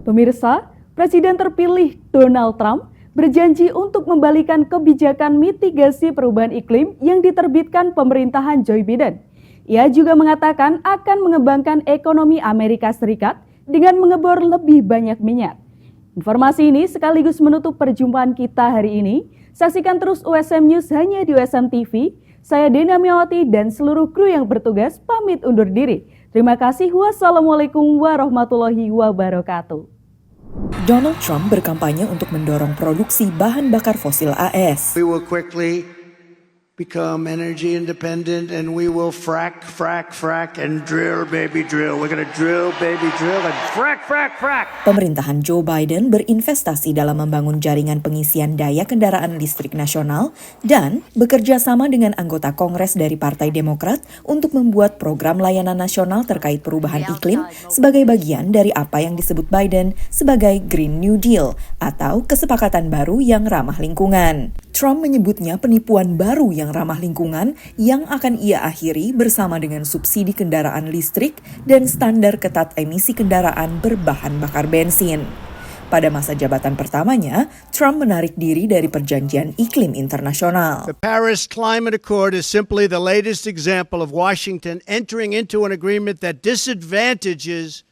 Pemirsa, Presiden terpilih Donald Trump berjanji untuk membalikan kebijakan mitigasi perubahan iklim yang diterbitkan pemerintahan Joe Biden. Ia juga mengatakan akan mengembangkan ekonomi Amerika Serikat dengan mengebor lebih banyak minyak. Informasi ini sekaligus menutup perjumpaan kita hari ini. Saksikan terus USM News hanya di USM TV. Saya Dena Miawati dan seluruh kru yang bertugas pamit undur diri. Terima kasih. Wassalamualaikum warahmatullahi wabarakatuh. Donald Trump berkampanye untuk mendorong produksi bahan bakar fosil AS. We will quickly become energy independent and we will frack and drill baby drill. We're going to drill baby drill and frack. Pemerintahan Joe Biden berinvestasi dalam membangun jaringan pengisian daya kendaraan listrik nasional dan bekerja sama dengan anggota Kongres dari Partai Demokrat untuk membuat program layanan nasional terkait perubahan iklim sebagai bagian dari apa yang disebut Biden sebagai Green New Deal atau kesepakatan baru yang ramah lingkungan. Trump menyebutnya penipuan baru yang ramah lingkungan yang akan ia akhiri bersama dengan subsidi kendaraan listrik dan standar ketat emisi kendaraan berbahan bakar bensin. Pada masa jabatan pertamanya, Trump menarik diri dari perjanjian iklim internasional. The Paris Climate Accord is simply the latest example of Washington entering into an agreement that disadvantages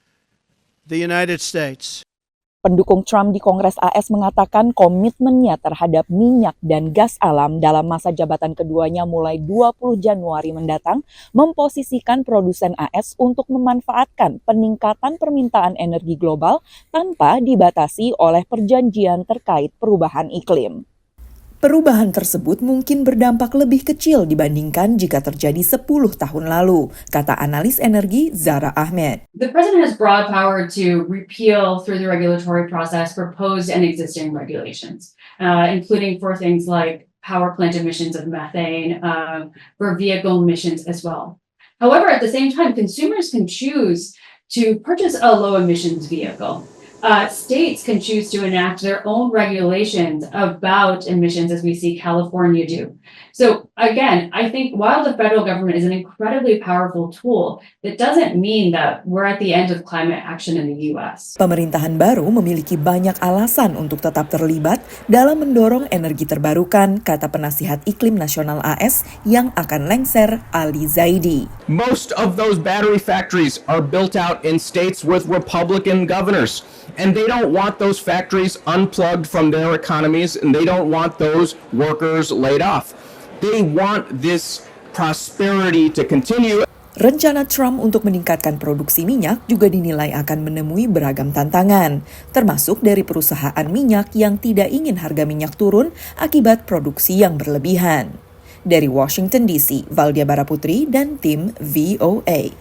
the United States. Pendukung Trump di Kongres AS mengatakan komitmennya terhadap minyak dan gas alam dalam masa jabatan keduanya mulai 20 Januari mendatang memposisikan produsen AS untuk memanfaatkan peningkatan permintaan energi global tanpa dibatasi oleh perjanjian terkait perubahan iklim. Perubahan tersebut mungkin berdampak lebih kecil dibandingkan jika terjadi 10 tahun lalu, kata analis energi Zara Ahmed. The president has broad power to repeal through the regulatory process proposed and existing regulations, including for things like power plant emissions of methane, for vehicle emissions as well. However, at the same time, consumers can choose to purchase a low emissions vehicle. States can choose to enact their own regulations about emissions as we see California do. So again, I think while the federal government is an incredibly powerful tool, that doesn't mean that we're at the end of climate action in the US. Pemerintahan baru memiliki banyak alasan untuk tetap terlibat dalam mendorong energi terbarukan, kata penasihat iklim nasional AS yang akan lengser Ali Zaidi. Most of those battery factories are built out in states with Republican governors. And they don't want those factories unplugged from their economies, and they don't want those workers laid off. They want this prosperity to continue. Rencana Trump untuk meningkatkan produksi minyak juga dinilai akan menemui beragam tantangan, termasuk dari perusahaan minyak yang tidak ingin harga minyak turun akibat produksi yang berlebihan. Dari Washington DC, Valdia Baraputri dan tim VOA.